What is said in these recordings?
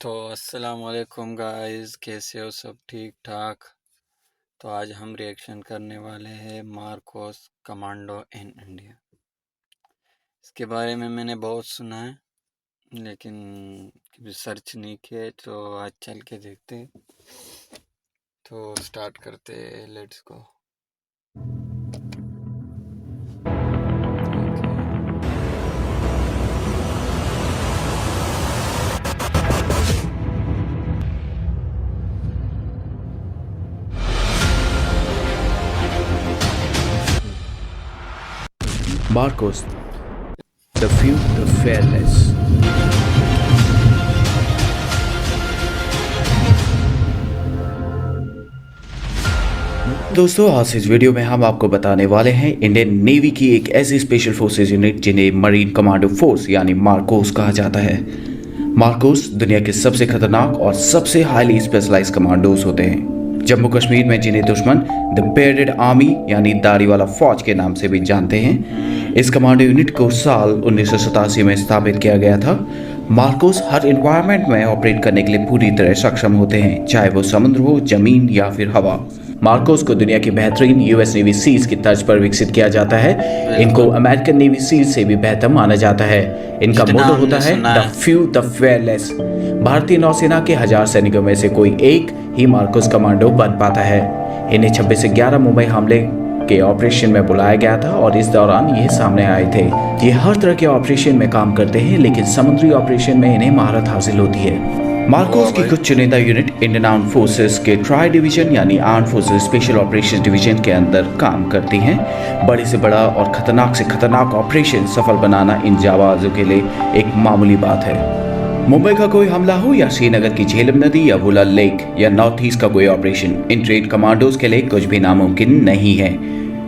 तो अस्सलाम वालेकुम गाइस, कैसे हो? सब ठीक ठाक। तो आज हम रिएक्शन करने वाले हैं मार्कोस कमांडो इन इंडिया। इसके बारे में मैंने बहुत सुना है लेकिन कभी सर्च नहीं किया, तो आज चल के देखते हैं। तो स्टार्ट करते हैं, let's go. Marcos, the few, the fearless. दोस्तों, आज इस वीडियो में हम आपको बताने वाले हैं इंडियन नेवी की एक ऐसी स्पेशल फोर्सेज यूनिट जिन्हें मरीन कमांडो फोर्स यानी मार्कोस कहा जाता है। मार्कोस दुनिया के सबसे खतरनाक और सबसे हाईली स्पेशलाइज्ड कमांडोज होते हैं। जम्मू कश्मीर में जिन्हें दुश्मन द बेयर्डेड आर्मी यानी दाढ़ी वाला फौज के नाम से भी जानते हैं। इस कमांडो यूनिट को साल 1987 में स्थापित किया गया था। मार्कोस हर एनवायरनमेंट में ऑपरेट करने के लिए पूरी तरह सक्षम होते हैं, चाहे वो समुद्र हो, जमीन या फिर हवा। मार्कोस को दुनिया की बेहतरीन यूएस नेवी सील्स की तर्ज पर विकसित किया जाता है। इनको अमेरिकन नेवी सील्स से भी बेहतर माना जाता है। इनका मोटो होता है द फ्यू द फेयरलेस। भारतीय नौसेना के 1000 सैनिकों में से कोई एक ही मार्कोस कमांडो बन पाता है। इन्हें 26 से 11 मुंबई हमले के ऑपरेशन में बुलाया गया था और इस दौरान ये सामने आए थे। ये हर तरह के ऑपरेशन में काम करते हैं, लेकिन समुद्री ऑपरेशन में इन्हें महारत हासिल होती है। मार्कोस की कुछ चुनिंदा यूनिट इंडियन आर्म फोर्सेस के ट्राई डिवीजन यानी arm forces special operation division के अंदर काम करती हैं। बड़े से बड़ा और खतरनाक से खतरनाक ऑपरेशन सफल बनाना इन जाबाजों के लिए एक मामूली बात है। मुंबई का कोई हमला हो या श्रीनगर की झेलम नदी या वुलार लेक या नॉर्थ ईस्ट का कोई ऑपरेशन, इन ट्रेन कमांडोज के लिए कुछ भी नामुमकिन नहीं है।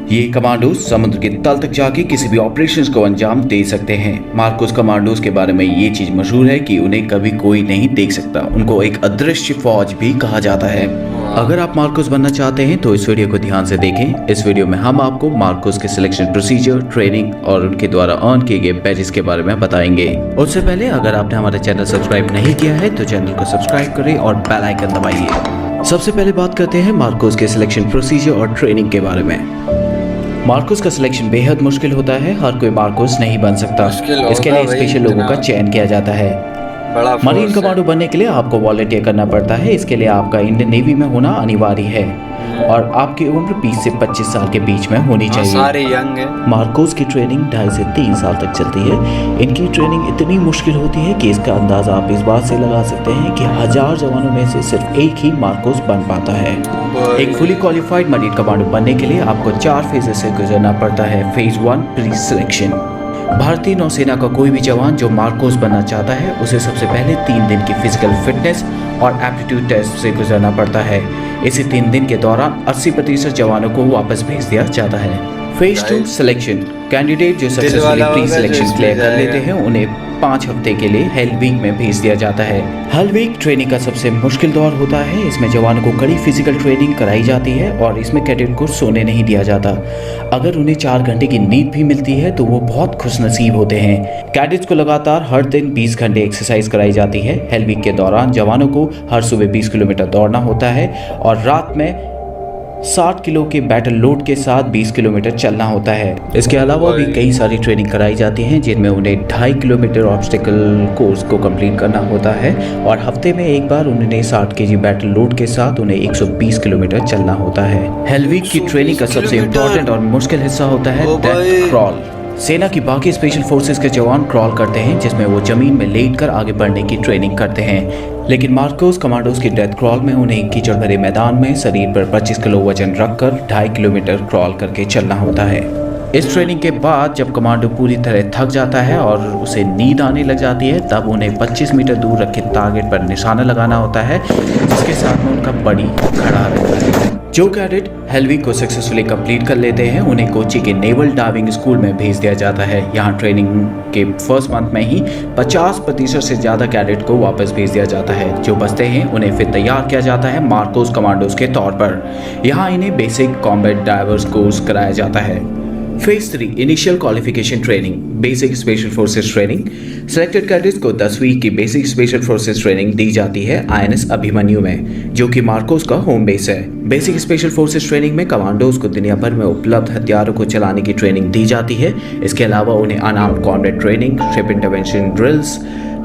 ये कमांडोज समुद्र के तल तक जाके किसी भी ऑपरेशंस को अंजाम दे सकते हैं। मार्कोस कमांडोज के बारे में ये चीज मशहूर है कि उन्हें कभी कोई नहीं देख सकता। उनको एक अदृश्य फौज भी कहा जाता है। अगर आप मार्कोस बनना चाहते हैं तो इस वीडियो को ध्यान से देखें। इस वीडियो में हम आपको मार्कोस के सिलेक्शन प्रोसीजर, ट्रेनिंग और उनके द्वारा अर्न किए गए बैजेस के बारे में बताएंगे। उससे पहले अगर आपने हमारा चैनल सब्सक्राइब नहीं किया है तो चैनल को सब्सक्राइब करें और बेल आइकन दबाइए। सबसे पहले बात करते हैं मार्कोस के सिलेक्शन प्रोसीजर और ट्रेनिंग के बारे में। मार्कोस का सिलेक्शन बेहद मुश्किल होता है। हर कोई मार्कोस नहीं बन सकता। इसके लिए स्पेशल लोगों का चयन किया जाता है। मरीन कमांडो बनने के लिए आपको वॉलंटियर करना पड़ता है। इसके लिए आपका इंडियन नेवी में होना अनिवार्य है और आपकी उम्र 20 से 25 साल के बीच में होनी चाहिए। सारे यंग हैं। मार्कोस की ट्रेनिंग 2.5 से 3 साल तक चलती है। इनकी ट्रेनिंग इतनी मुश्किल होती है कि इसका अंदाजा आप इस बात से लगा सकते हैं कि 1000 जवानों में से सिर्फ एक ही मार्कोस बन पाता है। एक फुली क्वालिफाइड मरीन कमांडो बनने के लिए आपको 4 फेजेस से गुजरना पड़ता है। Phase 1 pre selection. भारतीय नौसेना का कोई भी जवान जो मार्कोस बनना चाहता है उसे सबसे पहले 3 दिन की फिजिकल फिटनेस और एप्टीट्यूड टेस्ट से गुजरना पड़ता है। इसी 3 दिन के दौरान 80% जवानों को वापस भेज दिया जाता है। Phase 2 selection. कैंडिडेट जो सक्सेसफुली प्री सिलेक्शन क्लियर कर लेते हैं उन्हें 5 हफ्ते के लिए हेल वीक में भेज दिया जाता है। हेल वीक ट्रेनिंग का सबसे मुश्किल दौर होता है। इसमें जवानों को कड़ी फिजिकल ट्रेनिंग कराई जाती है और इसमें कैडेट को सोने नहीं दिया जाता। अगर उन्हें 4 घंटे की नींद भी मिलती है तो वो बहुत खुशनसीब होते हैं। कैडेट्स को लगातार हर दिन 20 घंटे एक्सरसाइज कराई जाती है। हेल वीक के दौरान जवानों को हर सुबह 20 किलोमीटर दौड़ना होता है और रात में 60 किलो के बैटल लोड के साथ 20 किलोमीटर चलना होता है। इसके अलावा भी कई सारी ट्रेनिंग कराई जाती है जिनमें उन्हें 2.5 किलोमीटर ऑब्स्टिकल कोर्स को कंप्लीट करना होता है और हफ्ते में एक बार उन्हें 60 केजी बैटल लोड के साथ उन्हें 120 किलोमीटर चलना होता है। हेल वीक की ट्रेनिंग का सबसे इम्पोर्टेंट और मुश्किल हिस्सा होता है डेथ क्रॉल। सेना की बाकी स्पेशल फोर्सेस के जवान क्रॉल करते हैं जिसमें वो जमीन में लेटकर आगे बढ़ने की ट्रेनिंग करते हैं, लेकिन मार्कोस कमांडोज की डेथ क्रॉल में उन्हें कीचड़ भरे मैदान में शरीर पर 25 किलो वजन रखकर 2.5 किलोमीटर क्रॉल करके चलना होता है। इस ट्रेनिंग के बाद जब कमांडो पूरी तरह थक जाता है और उसे नींद आने लग जाती है तब उन्हें 25 मीटर दूर रखे टारगेट पर निशाना लगाना होता है जिसके साथ में उनका बड़ी खड़ा रहता है। जो कैडेट हेल वीक को सक्सेसफुली कंप्लीट कर लेते हैं उन्हें कोची के नेवल डाइविंग स्कूल में भेज दिया जाता है। यहाँ ट्रेनिंग के फर्स्ट मंथ में ही 50% से ज़्यादा कैडेट को वापस भेज दिया जाता है। जो बचते हैं उन्हें फिर तैयार किया जाता है मार्कोस कमांडोज के तौर पर। यहाँ इन्हें बेसिक कॉम्बैट डाइवर्स कोर्स कराया जाता है। Phase 3 initial qualification training basic special forces training. Selected cadets को 10 वीक की बेसिक स्पेशल फोर्सेस ट्रेनिंग दी जाती है आईएनएस अभिमन्यु में, जो कि मार्कोस का होम बेस है। बेसिक स्पेशल फोर्सेस ट्रेनिंग में कमांडोज को दुनिया भर में उपलब्ध हथियारों को चलाने की ट्रेनिंग दी जाती है। इसके अलावा उन्हें unarmoured combat training, ship intervention drills,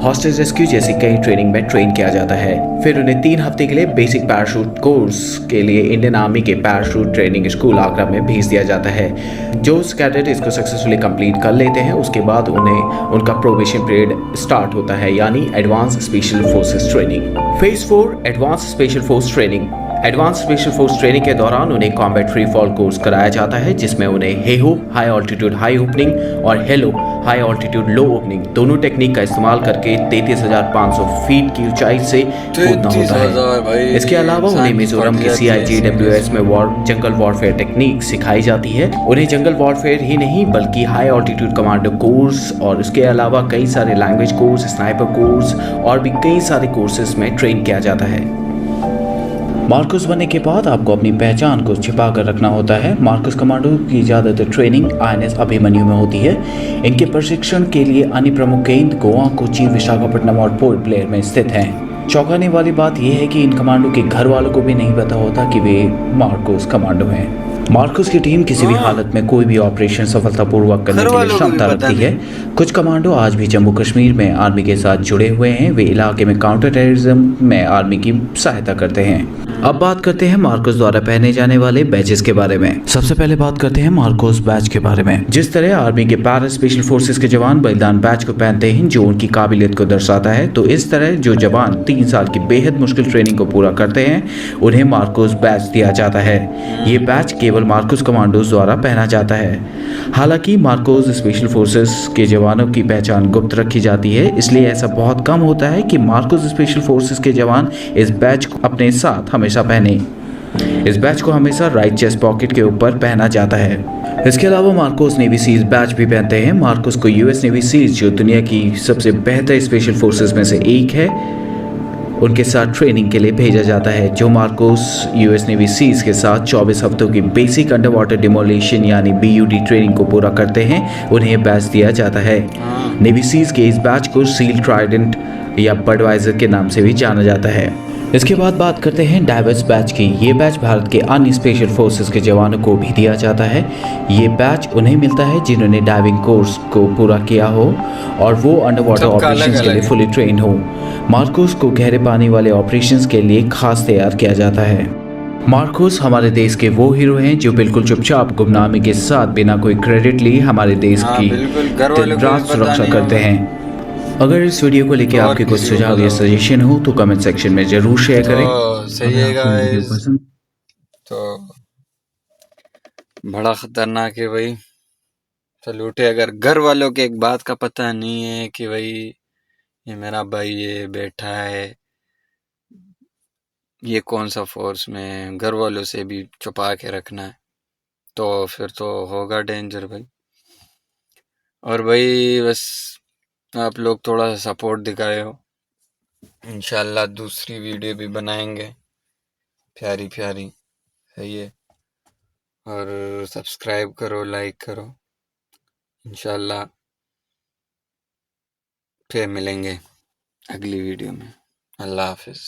hostage rescue जैसी कई ट्रेनिंग में ट्रेन किया जाता है। फिर उन्हें 3 हफ्ते के लिए बेसिक पैराशूट कोर्स के लिए इंडियन आर्मी के पैराशूट ट्रेनिंग स्कूल आगरा में भेज दिया जाता है। जो कैडेट इसको सक्सेसफुली कंप्लीट कर लेते हैं उसके बाद उन्हें उनका प्रोबेशन पीरियड स्टार्ट होता है, यानी advance special forces training. Phase 4 advance special force training. Advance special force training के दौरान उन्हें कॉम्बैट फ्री फॉल कोर्स कराया जाता है, जिसमें उन्हें Heyhoe high altitude high opening और हेलो हाई ऑल्टीट्यूड लो ओपनिंग दोनों टेक्निक का इस्तेमाल करके 33,500 फीट की ऊंचाई से कूदना होता है। इसके अलावा उन्हें मिजोरम के CIGWS में जंगल वॉरफेयर टेक्निक सिखाई जाती है। उन्हें जंगल वॉरफेयर ही नहीं बल्कि हाई ऑल्टीट्यूड कमांडो कोर्स और उसके अलावा कई सारे लैंग्वेज कोर्स, स्नाइपर कोर्स और भी कई सारे कोर्सेज में ट्रेन किया जाता है। मार्कोस बनने के बाद आपको अपनी पहचान को छिपा कर रखना होता है। मार्कोस कमांडो की ज़्यादातर ट्रेनिंग आईएनएस अभिमन्यु में होती है। इनके प्रशिक्षण के लिए अन्य प्रमुख केंद्र गोवा, कोची, विशाखापट्टनम और पोर्ट ब्लेयर में स्थित हैं। चौंकाने वाली बात यह है कि इन कमांडो के घर वालों को भी नहीं पता होता कि वे मार्कोस कमांडो हैं। मार्कोस की टीम किसी भी हालत में कोई भी ऑपरेशन सफलतापूर्वक करने के लिए क्षमता रखती है। कुछ कमांडो आज भी जम्मू कश्मीर में आर्मी के साथ जुड़े हुए हैं। वे इलाके में काउंटर टेररिज्म में आर्मी की सहायता करते हैं। अब बात करते हैं मार्कोस द्वारा पहने जाने वाले बैचेस के बारे में। सबसे पहले बात करते हैं मार्कोस बैच के बारे में। जिस तरह आर्मी के पैरा स्पेशल फोर्सेस के जवान बलिदान बैच को पहनते हैं जो उनकी काबिलियत को दर्शाता है, तो इस तरह जो जवान 3 साल की बेहद मुश्किल ट्रेनिंग को पूरा करते हैं उन्हें मार्कोस बैच दिया जाता है। ये बैच केवल मार्कोस कमांडोज द्वारा पहना जाता है। हालांकि मार्कोस स्पेशल फोर्सेस के जवानों की पहचान गुप्त रखी जाती है, इसलिए ऐसा बहुत कम होता है कि मार्कोस स्पेशल फोर्सेस के जवान इस बैच को अपने साथ हमेशा पहने। इस बैच को हमेशा राइट चेस्ट पॉकेट के ऊपर पहना जाता है। इसके अलावा मार्कोस नेवी सीज बैच भी पहनते हैं। मार्कोस को यूएस नेवी सीज, जो दुनिया की सबसे बेहतर स्पेशल फोर्सेस में से एक है, उनके साथ ट्रेनिंग के लिए भेजा जाता है। जो मार्कोस यूएस नेवी सीज के साथ 24 हफ्तों की बेसिक अंडर वाटर डिमोलिशन यानी BUD ट्रेनिंग को पूरा करते हैं, उन्हें बैच दिया जाता है। नेवी सीज के इस बैच को सील ट्राइडेंट या बडवाइजर के नाम से भी जाना जाता है। इसके बाद बात करते हैं डाइवर्स बैच की। ये बैच भारत के अन्य स्पेशल फोर्सेस के जवानों को भी दिया जाता है। ये बैच उन्हें मिलता है जिन्होंने डाइविंग कोर्स को पूरा किया हो और वो अंडर वाटर ऑपरेशंस के लिए फुली ट्रेन हो। मार्कोस को गहरे पानी वाले ऑपरेशंस के लिए खास तैयार किया जाता है। मार्कोस हमारे देश के वो हीरो हैं जो बिल्कुल चुपचाप गुमनामी के साथ बिना कोई क्रेडिट लिए हमारे देश की दिन रात सुरक्षा करते हैं। अगर इस वीडियो को लेके आपके कुछ सुझाव या सजेशन हो तो कमेंट सेक्शन में जरूर शेयर करें। सही है गाइस, तो बड़ा खतरनाक है भाई। सलूट है। अगर घर वालों के एक बात का पता नहीं है कि भाई ये मेरा भाई ये बैठा है, ये कौन सा फोर्स में, घर वालों से भी छुपा के रखना है, तो फिर तो होगा डेंजर भाई। और भाई बस आप लोग थोड़ा सा सपोर्ट दिखाए हो, इंशाल्लाह दूसरी वीडियो भी बनाएंगे प्यारी प्यारी, सही है। और सब्सक्राइब करो, लाइक करो, इंशाल्लाह फिर मिलेंगे अगली वीडियो में। अल्लाह हाफिज़।